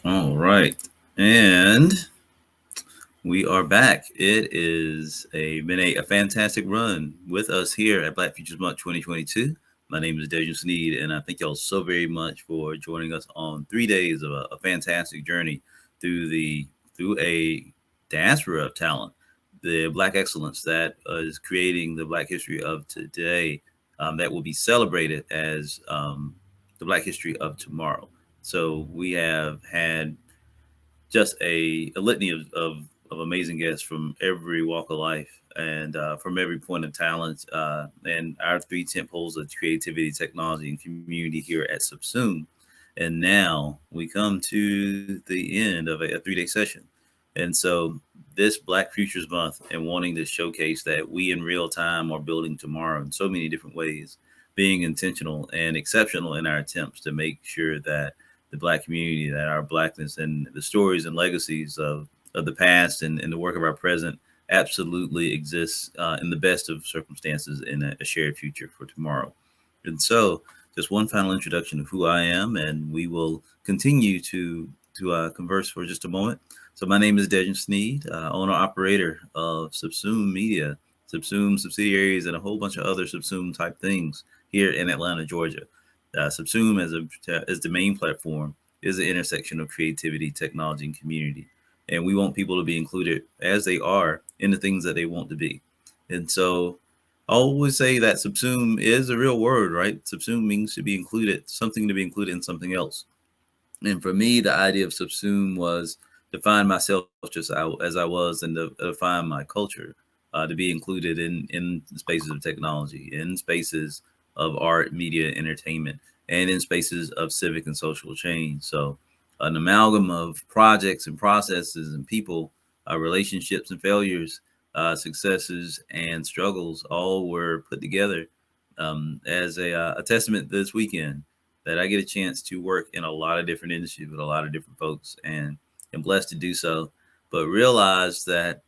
All right. And we are back. It is been a fantastic run with us here at Black Futures Month 2022. My name is Dejan Sneed, and I thank y'all so very much for joining us on 3 days of a fantastic journey through the through a diaspora of talent, the Black excellence that is creating the Black history of today, that will be celebrated as the Black history of tomorrow. So we have had just a litany of amazing guests from every walk of life and from every point of talent. And our three tent poles of creativity, technology, and community here at Subsume. And now we come to the end of a 3 day session. And so, this Black Futures Month and wanting to showcase that we in real time are building tomorrow in so many different ways, being intentional and exceptional in our attempts to make sure that the Black community, that our Blackness and the stories and legacies of the past and the work of our present absolutely exists in the best of circumstances in a shared future for tomorrow. And so, just one final introduction of who I am, and we will continue to converse for just a moment. So, my name is Dejan Sneed, owner operator of Subsume Media, Subsume subsidiaries, and a whole bunch of other Subsume type things here in Atlanta, Georgia. Subsume as the main platform is the intersection of creativity, technology, and community. And we want people to be included as they are in the things that they want to be. And so I always say that subsume is a real word, right? Subsume means to be included, something to be included in something else. And for me, the idea of subsume was to find myself just as I was and to find my culture, to be included in spaces of technology, in spaces of art, media, entertainment, and in spaces of civic and social change. So, an amalgam of projects and processes and people, relationships and failures, successes and struggles, all were put together as a testament this weekend that I get a chance to work in a lot of different industries with a lot of different folks and am blessed to do so. But realize that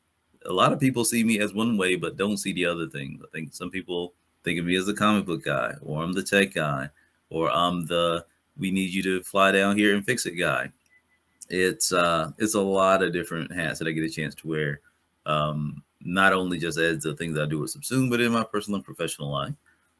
a lot of people see me as one way, but don't see the other things. I think some people think of me as the comic book guy, or I'm the tech guy, or I'm the we need you to fly down here and fix it guy. It's a lot of different hats that I get a chance to wear. Not only just as the things I do with Subsume, but in my personal and professional life.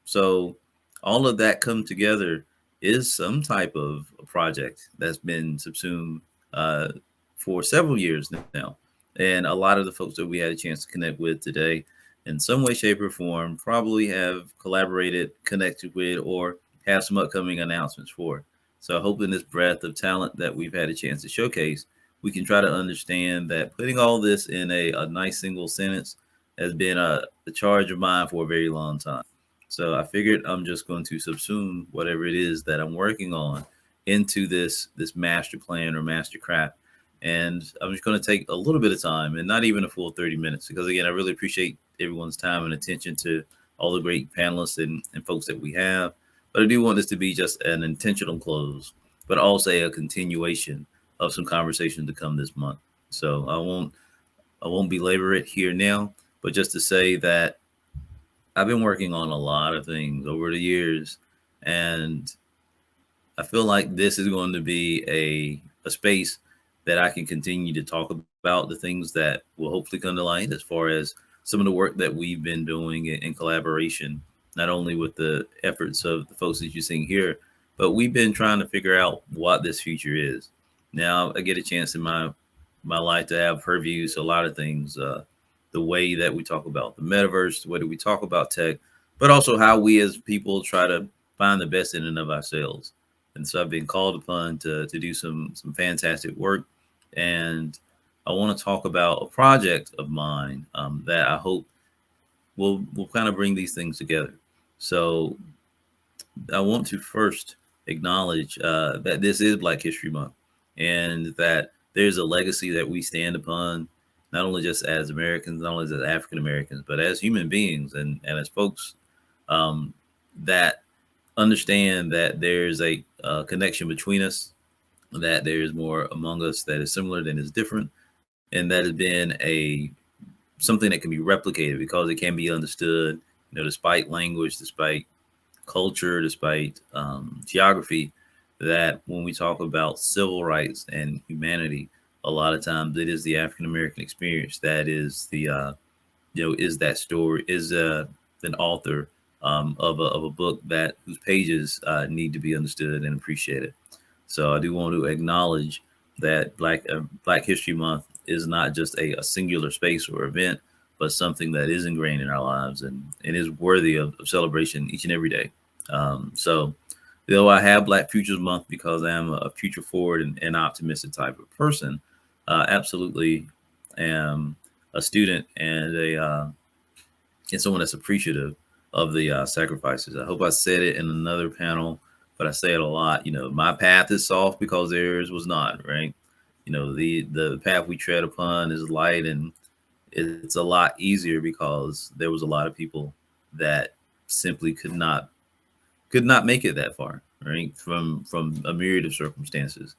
So all of that come together is some type of a project that's been Subsumed uh, for several years now. And a lot of the folks that we had a chance to connect with today, in some way, shape, or form, probably have collaborated, connected with, or have some upcoming announcements for. So I hope in this breadth of talent that we've had a chance to showcase, we can try to understand that putting all this in a nice single sentence has been a charge of mine for a very long time. So I figured I'm just going to subsume whatever it is that I'm working on into this master plan or master craft. And I'm just going to take a little bit of time and not even a full 30 minutes because again, I really appreciate everyone's time and attention to all the great panelists and folks that we have. But I do want this to be just an intentional close, but also a continuation of some conversation to come this month. So I won't belabor it here now, but just to say that I've been working on a lot of things over the years, and I feel like this is going to be a space that I can continue to talk about the things that will hopefully come to light as far as some of the work that we've been doing in collaboration, not only with the efforts of the folks that you're seeing here, but we've been trying to figure out what this future is. Now I get a chance in my life to have her views to a lot of things. The way that we talk about the metaverse, the way that we talk about tech, but also how we as people try to find the best in and of ourselves. And so I've been called upon to do some fantastic work, and I want to talk about a project of mine that I hope will kind of bring these things together. So I want to first acknowledge that this is Black History Month, and that there's a legacy that we stand upon, not only just as Americans, not only as African Americans, but as human beings and as folks um, that understand that there's a connection between us, that there's more among us that is similar than is different, and that has been a something that can be replicated because it can be understood, despite language, despite culture, despite geography. that when we talk about civil rights and humanity, a lot of times it is the African American experience that is the is that story is an author of a book that whose pages need to be understood and appreciated. So I do want to acknowledge that Black History Month is not just a singular space or event, but something that is ingrained in our lives and is worthy of celebration each and every day. So though I have Black Futures Month because I am a future forward and optimistic type of person, absolutely am a student and someone that's appreciative of the sacrifices. I hope I said it in another panel, but I say it a lot. My path is soft because theirs was not. Right. The path we tread upon is light, and it's a lot easier because there was a lot of people that simply could not make it that far, right? From a myriad of circumstances,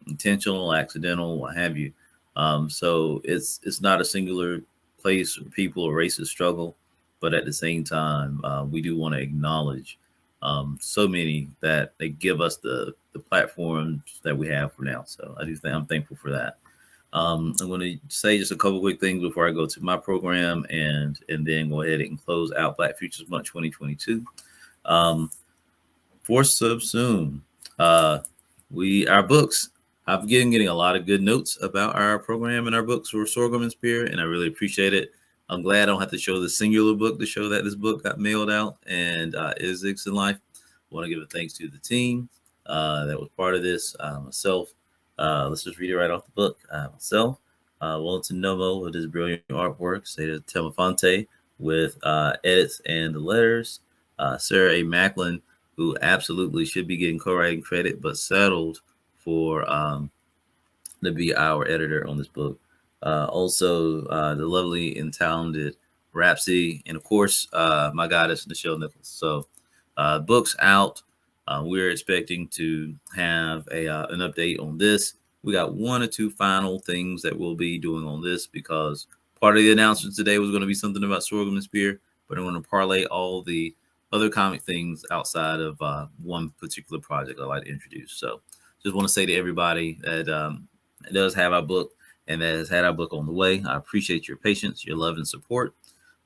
intentional, accidental, what have you. So it's not a singular place or people or races struggle, but at the same time, we do want to acknowledge so many that they give us the platforms that we have for now. So I do think I'm thankful for that. I'm going to say just a couple quick things before I go to my program and then go ahead and close out Black Futures Month 2022. Um, for Subsume. Uh, we our books. I've been getting a lot of good notes about our program and our books for Sorghum and Spear, and I really appreciate it. I'm glad I don't have to show the singular book to show that this book got mailed out and is in life. I want to give a thanks to the team that was part of this. Myself, let's just read it right off the book. Myself, Wellington Nomo with his brilliant artwork, Seda Temafonte with edits and the letters, Sarah A. Macklin, who absolutely should be getting co-writing credit, but settled for to be our editor on this book. Also, the lovely and talented Rhapsody, and of course, my goddess, Nichelle Nichols. So, books out. We're expecting to have an update on this. We got one or two final things that we'll be doing on this because part of the announcement today was going to be something about Sorghum and Spear, but I want to parlay all the other comic things outside of one particular project I'd like to introduce. So, just want to say to everybody that does have our book and that has had our book on the way. I appreciate your patience, your love, and support.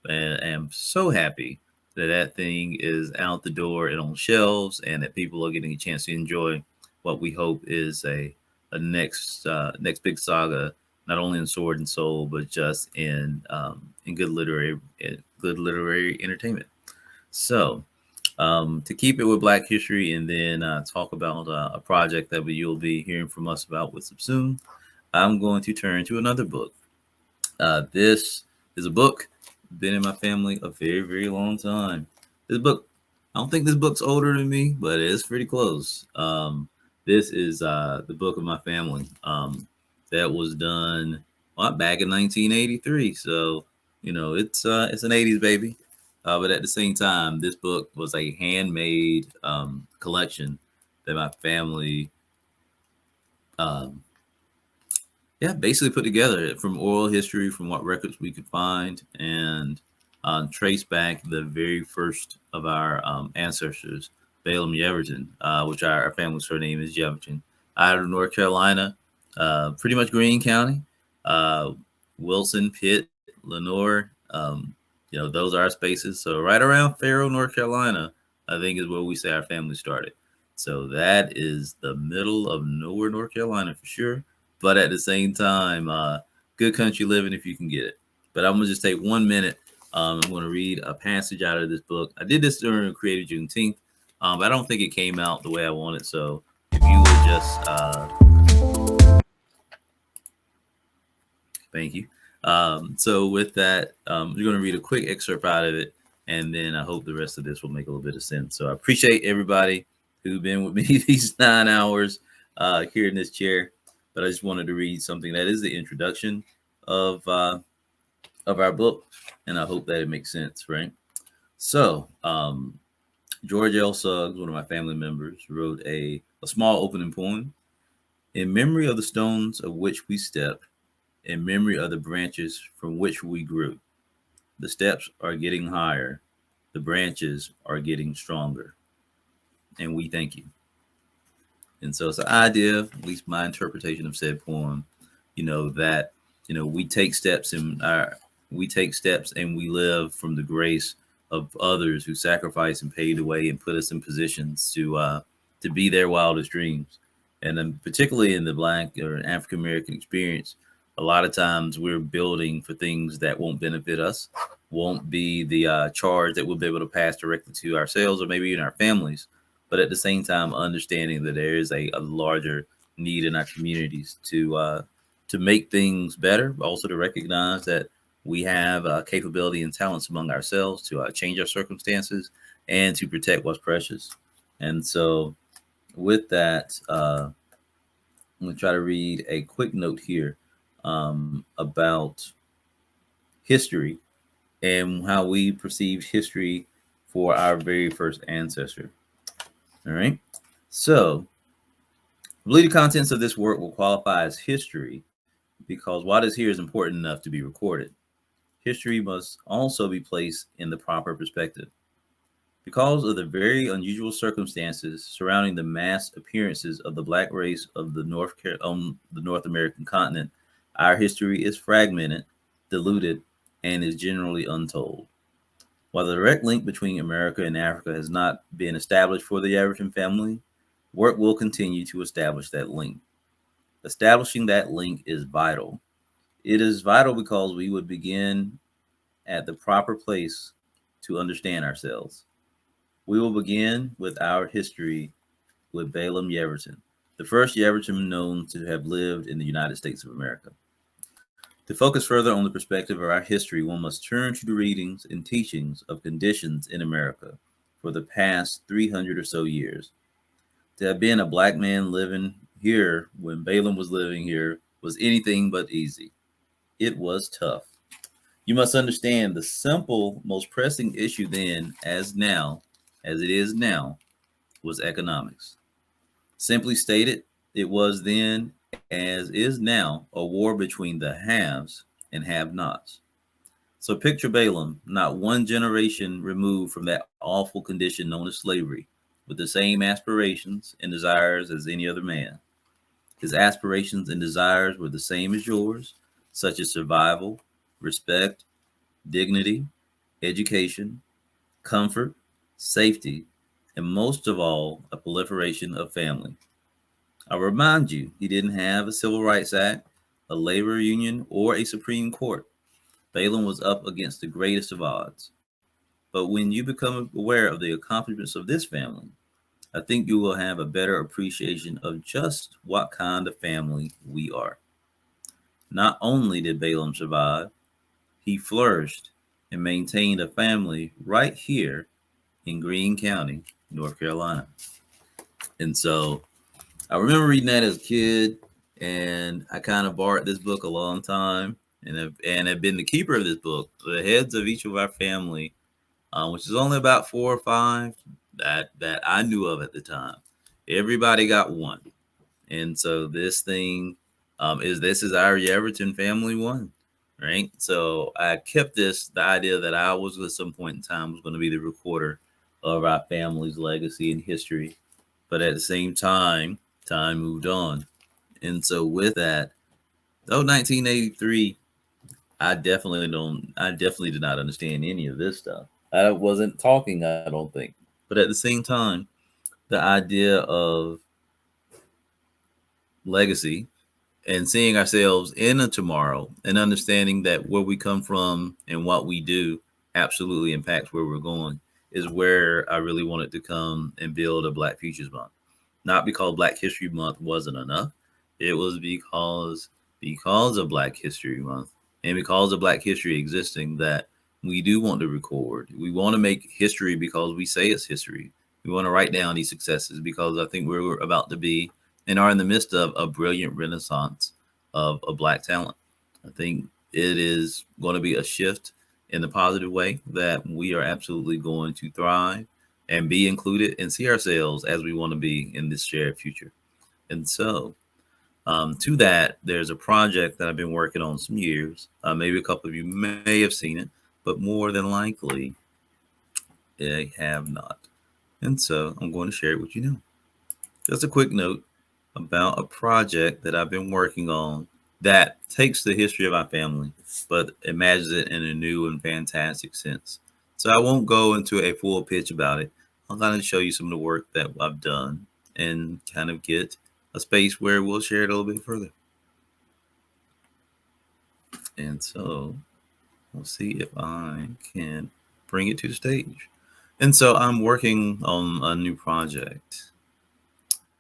And I'm so happy that that thing is out the door and on shelves, and that people are getting a chance to enjoy what we hope is a next big saga, not only in Sword and Soul, but just in good literary entertainment. So, to keep it with Black history, and then talk about a project that you'll be hearing from us about with soon, I'm going to turn to another book. This is a book been in my family a very, very long time. This book, I don't think this book's older than me, but it's pretty close. This is the book of my family. That was done back in 1983. So it's an 80s baby. But at the same time, this book was a handmade collection that my family um, basically put together from oral history, from what records we could find, and trace back the very first of our ancestors, Balaam Yeverton, which our family's surname is Yeverton, out of North Carolina, pretty much Greene County, uh, Wilson, Pitt, Lenore. Those are our spaces. So right around Faro, North Carolina, I think is where we say our family started. So that is the middle of nowhere, North Carolina for sure, but at the same time, good country living if you can get it. But I'm gonna just take 1 minute. I'm gonna read a passage out of this book. I did this during Creative Juneteenth, but I don't think it came out the way I wanted. So if you would just thank you. So with that, you're gonna read a quick excerpt out of it, and then I hope the rest of this will make a little bit of sense. So I appreciate everybody who's been with me these 9 hours here in this chair. But I just wanted to read something that is the introduction of our book, and I hope that it makes sense, right? So, George L. Suggs, one of my family members, wrote a small opening poem. In memory of the stones of which we stepped, in memory of the branches from which we grew, the steps are getting higher, the branches are getting stronger, and we thank you. And so it's the idea, at least my interpretation of said poem, that we take steps in our we take steps and we live from the grace of others who sacrificed and paid the way and put us in positions to be their wildest dreams. And then particularly in the Black or African American experience, a lot of times we're building for things that won't benefit us, won't be the charge that we'll be able to pass directly to ourselves or maybe even our families. But at the same time, understanding that there is a larger need in our communities to make things better, but also to recognize that we have capability and talents among ourselves to change our circumstances and to protect what's precious. And so, with that, I'm going to try to read a quick note here about history and how we perceived history for our very first ancestor. All right. So, I believe the contents of this work will qualify as history because what is here is important enough to be recorded. History must also be placed in the proper perspective. Because of the very unusual circumstances surrounding the mass appearances of the Black race of on the North American continent, our history is fragmented, diluted, and is generally untold. While the direct link between America and Africa has not been established for the Everton family, work will continue to establish that link. Establishing that link is vital. It is vital because we would begin at the proper place to understand ourselves. We will begin with our history with Balaam Yeverton, the first Yeverton known to have lived in the United States of America. To focus further on the perspective of our history, one must turn to the readings and teachings of conditions in America for the past 300 or so years. To have been a Black man living here when Balaam was living here was anything but easy. It was tough. You must understand the simple, most pressing issue then, as it is now, was economics. Simply stated, it was then, as is now, a war between the haves and have nots. So picture Balaam, not one generation removed from that awful condition known as slavery, with the same aspirations and desires as any other man. His aspirations and desires were the same as yours, such as survival, respect, dignity, education, comfort, safety, and most of all, a proliferation of family. I'll remind you, he didn't have a Civil Rights Act, a labor union, or a Supreme Court. Balaam was up against the greatest of odds. But when you become aware of the accomplishments of this family, I think you will have a better appreciation of just what kind of family we are. Not only did Balaam survive, he flourished and maintained a family right here in Greene County, North Carolina. And so I remember reading that as a kid, and I kind of borrowed this book a long time, and have been the keeper of this book. The heads of each of our family, which is only about 4 or 5 that I knew of at the time. Everybody got one, and so this is our Yeverton family one, right? So I kept the idea that I was at some point in time was going to be the recorder of our family's legacy and history, but at the same time, time moved on, and so with that, 1983, I definitely did not understand any of this stuff. I wasn't talking, I don't think. But at the same time, the idea of legacy and seeing ourselves in a tomorrow and understanding that where we come from and what we do absolutely impacts where we're going is where I really wanted to come and build a Black Futures Month. Not because Black History Month wasn't enough. It was because of Black History Month and because of Black history existing that we do want to record. We want to make history because we say it's history. We want to write down these successes because I think we're about to be and are in the midst of a brilliant renaissance of Black talent. I think it is going to be a shift in the positive way that we are absolutely going to thrive and be included and see ourselves as we want to be in this shared future. And so, to that, there's a project that I've been working on some years. Maybe a couple of you may have seen it, but more than likely, I have not. And so I'm going to share it with you now. Just a quick note. about a project that I've been working on that takes the history of our family, but imagines it in a new and fantastic sense. So I won't go into a full pitch about it. I'll kind of show you some of the work that I've done and kind of get a space where we'll share it a little bit further. And so we'll see if I can bring it to the stage. And so I'm working on a new project,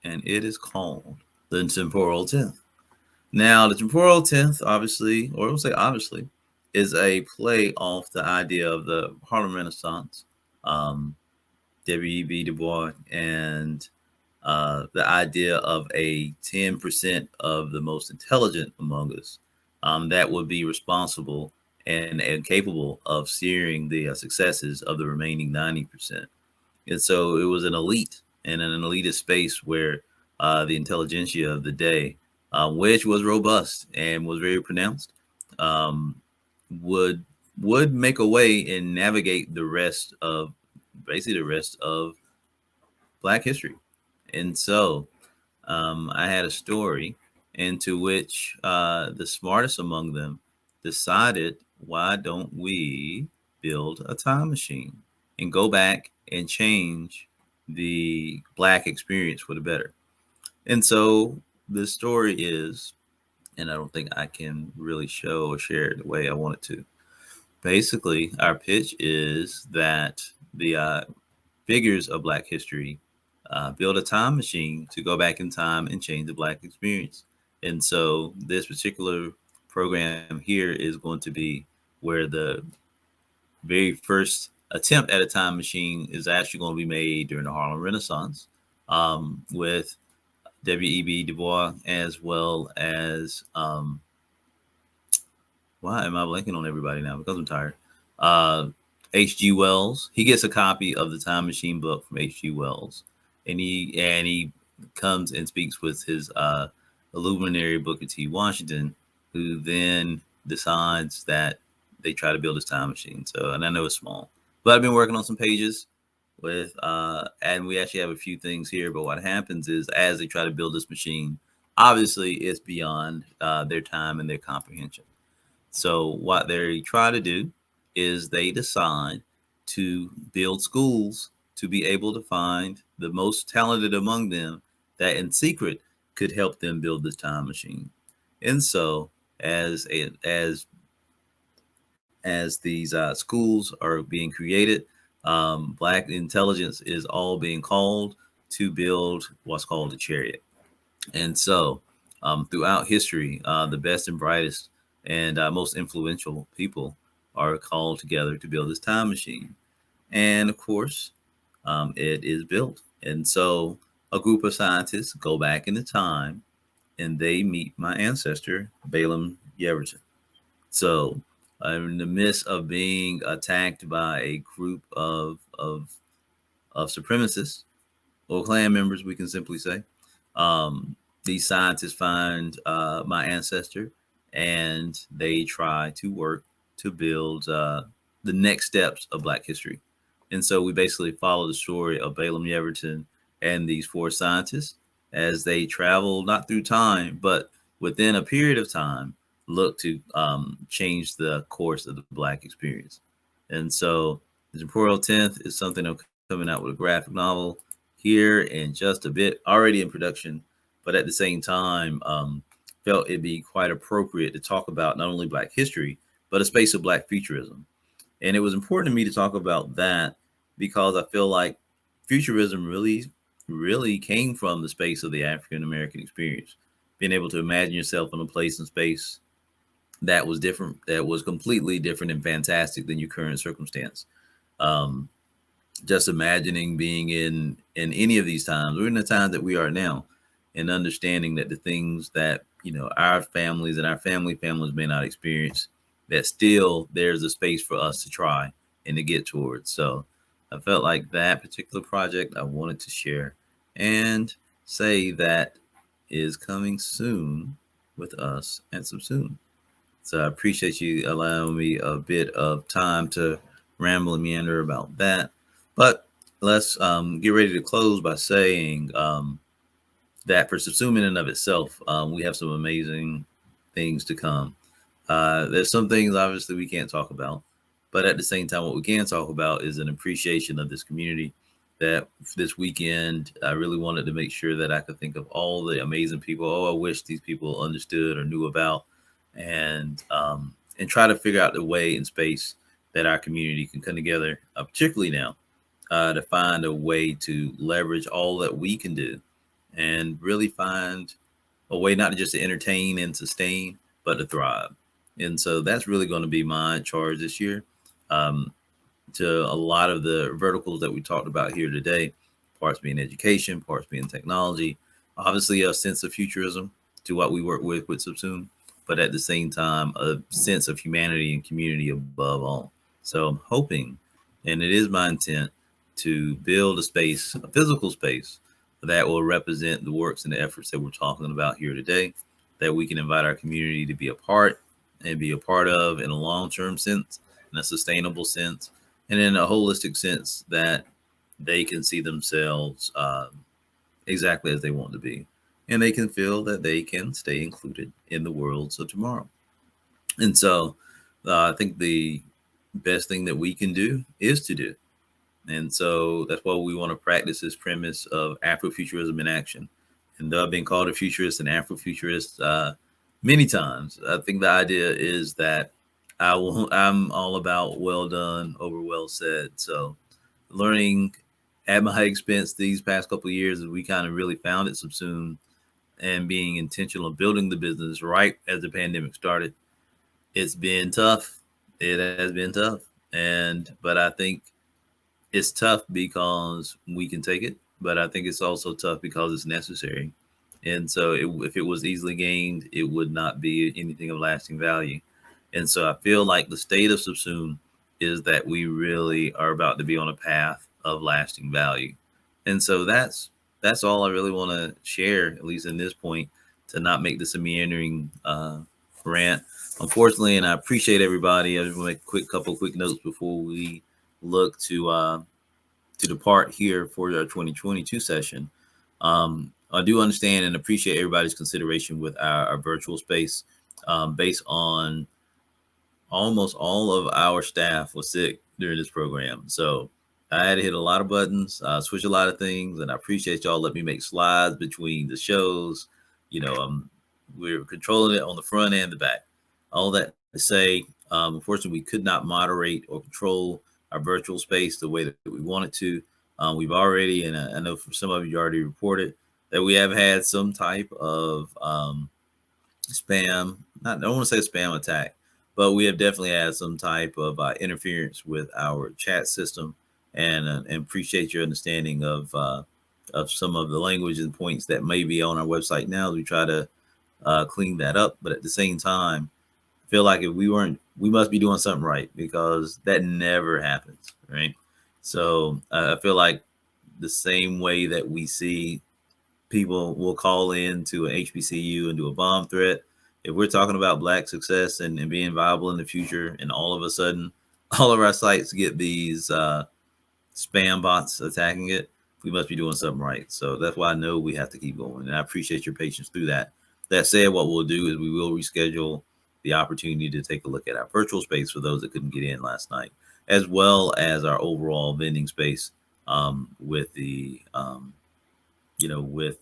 and it is called the Temporal Tenth. Now, the Temporal Tenth, obviously, or we'll say obviously, is a play off the idea of the Harlem Renaissance, um, W.E.B. Du Bois, and the idea of a 10% of the most intelligent among us that would be responsible and capable of steering the successes of the remaining 90%. And so it was an elite and an elitist space where the intelligentsia of the day, which was robust and was very pronounced, um, would would make a way and navigate the rest of basically the rest of Black history. And so I had a story into which the smartest among them decided, why don't we build a time machine and go back and change the Black experience for the better? And so the story is, and I don't think I can really show or share it the way I want it to. Basically, our pitch is that the figures of Black history build a time machine to go back in time and change the Black experience. And so this particular program here is going to be where the very first attempt at a time machine is actually going to be made during the Harlem Renaissance with W.E.B. Du Bois, as well as why am I blanking on everybody now? Because I'm tired. Uh, H.G. Wells. He gets a copy of the Time Machine book from H.G. Wells, and he comes and speaks with his luminary Booker T. Washington, who then decides that they try to build this time machine. So, and I know it's small, but I've been working on some pages with, and we actually have a few things here. But what happens is, as they try to build this machine, obviously it's beyond their time and their comprehension. So what they try to do is they decide to build schools to be able to find the most talented among them that in secret could help them build this time machine. And so as these schools are being created, Black intelligence is all being called to build what's called a chariot. And so, throughout history, the best and brightest and most influential people are called together to build this time machine. And of course, it is built. And so, a group of scientists go back into time and they meet my ancestor, Balaam Yeverton. So, in the midst of being attacked by a group of supremacists or Klan members, we can simply say, um, these scientists find my ancestor and they try to work to build the next steps of Black history. And so we basically follow the story of Balaam Yeverton and these four scientists as they travel not through time, but within a period of time, look to change the course of the Black experience. And so the Temporal Tenth is something I'm coming out with a graphic novel here in just a bit, already in production, but at the same time, felt it'd be quite appropriate to talk about not only Black history, but a space of Black futurism. And it was important to me to talk about that because I feel like futurism really came from the space of the African American experience. Being able to imagine yourself in a place and space that was different, that was completely different and fantastic than your current circumstance. Um, just imagining being in any of these times or in the times that we are now, and understanding that the things that our families and our families may not experience, that still there's a space for us to try and to get towards. So I felt like that particular project I wanted to share and say that is coming soon with us at Subsume. So I appreciate you allowing me a bit of time to ramble and meander about that. But let's get ready to close by saying that for Subsume in and of itself, we have some amazing things to come. There's some things obviously we can't talk about, but at the same time, what we can talk about is an appreciation of this community. That this weekend, I really wanted to make sure that I could think of all the amazing people. Oh, I wish these people understood or knew about, and try to figure out the way and space that our community can come together, particularly now, to find a way to leverage all that we can do and really find a way not to just to entertain and sustain, but to thrive. And so that's really going to be my charge this year. Um, to a lot of the verticals that we talked about here today, parts being education, parts being technology, obviously a sense of futurism to what we work with Subsume, but at the same time, a sense of humanity and community above all. So I'm hoping, and it is my intent, to build a space, a physical space, that will represent the works and the efforts that we're talking about here today, that we can invite our community to be a part and be a part of in a long term sense, in a sustainable sense, and in a holistic sense that they can see themselves exactly as they want to be. And they can feel that they can stay included in the worlds of tomorrow. And so I think the best thing that we can do is to do. And so that's why we want to practice this premise of Afrofuturism in action. And I've been called a futurist and Afrofuturist many times. I think the idea is that I'm all about well done over well said. So learning at my expense these past couple of years as we kind of really found it subsumed and being intentional of building the business right as the pandemic started. It's been tough. It has been tough. But I think it's tough because we can take it, but I think it's also tough because it's necessary. And so, if it was easily gained, it would not be anything of lasting value. And so, I feel like the state of Subsume is that we really are about to be on a path of lasting value. And so, that's all I really want to share, at least in this point, to not make this a meandering rant. Unfortunately, and I appreciate everybody. I just want to make a couple quick notes before we look to depart here for our 2022 session. I do understand and appreciate everybody's consideration with our virtual space, based on almost all of our staff was sick during this program. So I had to hit a lot of buttons, switch a lot of things, and I appreciate y'all let me make slides between the shows. You know, we're controlling it on the front and the back. All that to say, unfortunately, we could not moderate or control our virtual space the way that we wanted to. We've already, and I know for some of you already reported that we have had some type of spam, not, I don't want to say spam attack, but we have definitely had some type of interference with our chat system, and appreciate your understanding of some of the language and points that may be on our website now as we try to clean that up. But at the same time, I feel like if we weren't, we must be doing something right because that never happens, right? So I feel like the same way that we see people will call in to an HBCU and do a bomb threat. If we're talking about Black success and being viable in the future, and all of a sudden, all of our sites get these spam bots attacking it, we must be doing something right. So that's why I know we have to keep going. And I appreciate your patience through that. That said, what we'll do is we will reschedule the opportunity to take a look at our virtual space for those that couldn't get in last night, as well as our overall vending space, with the, with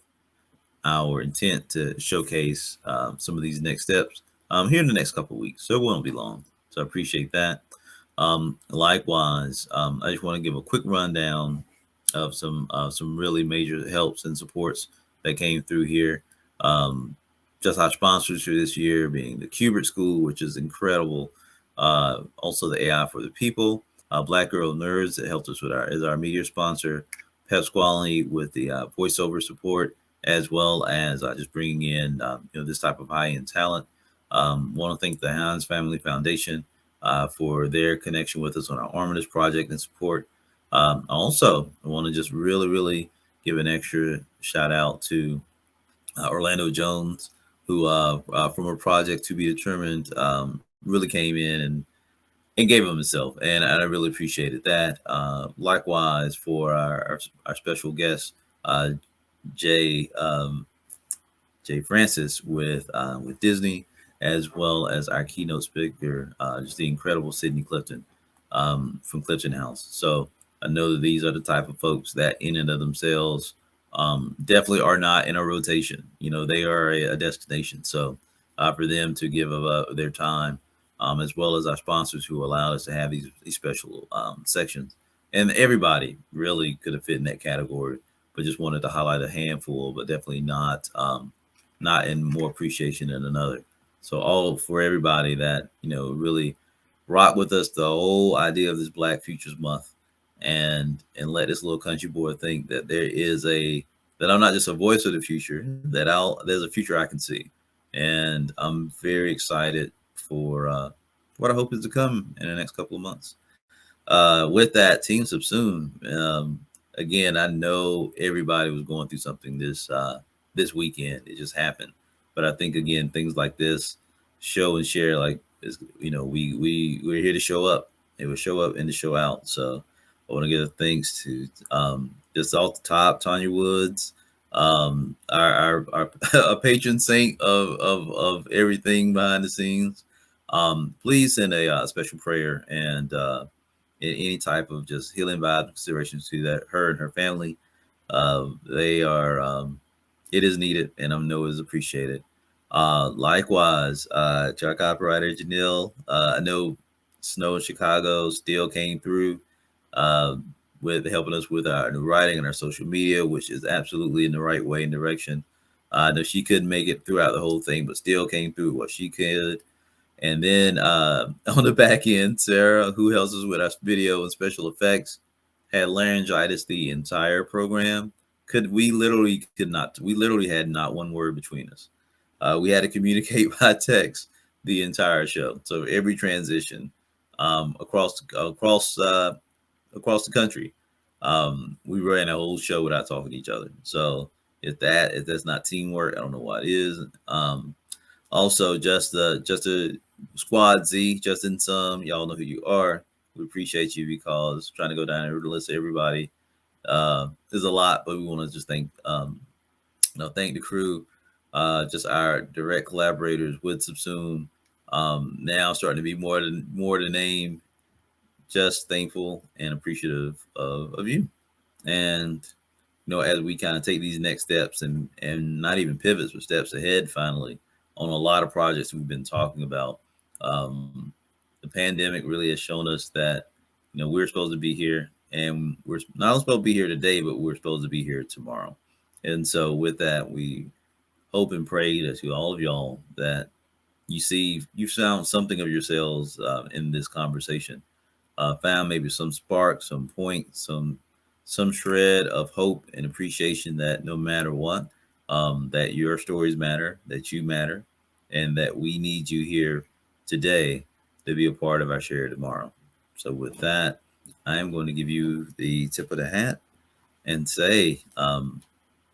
our intent to showcase some of these next steps here in the next couple of weeks. So it won't be long. So I appreciate that. Likewise, I just want to give a quick rundown of some really major helps and supports that came through here. Just our sponsors for this year being the Kubert School, which is incredible. Also the AI for the People, Black Girl Nerds that helped us with our media sponsor, Pep Squally with the voiceover support, as well as just bringing in this type of high-end talent. Want to thank the Hines Family Foundation for their connection with us on our Armitage project and support. Also, I want to just really, really give an extra shout out to Orlando Jones, who from a project to be determined really came in and gave him himself, and I really appreciated that. Likewise for our special guest, Jay Jay Francis with Disney, as well as our keynote speaker, just the incredible Sydney Clifton from Clifton House. So I know that these are the type of folks that, in and of themselves, definitely are not in a rotation. They are a destination. So for them to give of their time, as well as our sponsors who allowed us to have these special sections, and everybody really could have fit in that category, but just wanted to highlight a handful, but definitely not in more appreciation than another. So all for everybody that really rock with us the whole idea of this Black Futures Month, and let this little country boy think that that I'm not just a voice of the future, that there's a future I can see, and I'm very excited for what I hope is to come in the next couple of months. With that, Team Subsume. Again, I know everybody was going through something this weekend. It just happened, but I think again things like this show and share like is we're here to show up. It will show up and to show out. So I want to give thanks to just off the top Tanya Woods, our a patron saint of everything behind the scenes. Please send a special prayer and any type of just healing vibe considerations to that her and her family. They are it is needed, and I know is appreciated. Likewise, truck operator Janelle. I know snow in Chicago still came through uh, with helping us with our new writing and our social media, which is absolutely in the right way and direction. I know she couldn't make it throughout the whole thing, but still came through what she could. And then on the back end, Sarah, who helps us with our video and special effects, had laryngitis the entire program. We literally had not one word between us. We had to communicate by text the entire show. So every transition across the country, we ran a whole show without talking to each other. So if that's not teamwork, I don't know what is. Also, just a squad Z, just in some, y'all know who you are. We appreciate you because trying to go down and list everybody is a lot, but we want to just thank the crew, just our direct collaborators with Subsume. Now starting to be more than name. Just thankful and appreciative of you, and as we kind of take these next steps and not even pivots, but steps ahead finally on a lot of projects we've been talking about. The pandemic really has shown us that we're supposed to be here, and we're not only supposed to be here today, but we're supposed to be here tomorrow. And so with that, we hope and pray that to all of y'all that you found something of yourselves in this conversation, found maybe some spark, some point, some shred of hope and appreciation that no matter what, that your stories matter, that you matter, and that we need you here today to be a part of our share tomorrow. So with that, I am going to give you the tip of the hat and say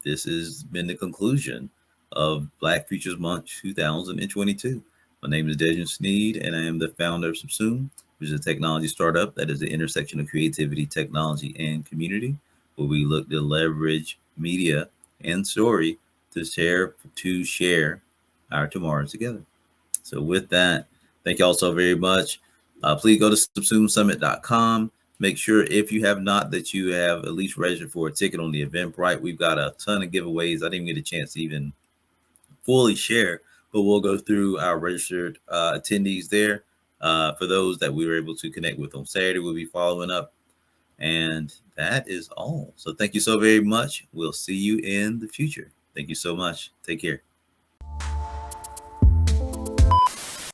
this has been the conclusion of Black Futures Month 2022. My name is Dejan Sneed, and I am the founder of Subsume, which is a technology startup that is the intersection of creativity, technology, and community, where we look to leverage media and story to share our tomorrow together. So with that, thank you all so very much. Please go to subsumesummit.com. Make sure if you have not that you have at least registered for a ticket on the Eventbrite. We've got a ton of giveaways. I didn't get a chance to even fully share, but we'll go through our registered attendees there. For those that we were able to connect with on Saturday, we'll be following up. And that is all. So thank you so very much. We'll see you in the future. Thank you so much. Take care.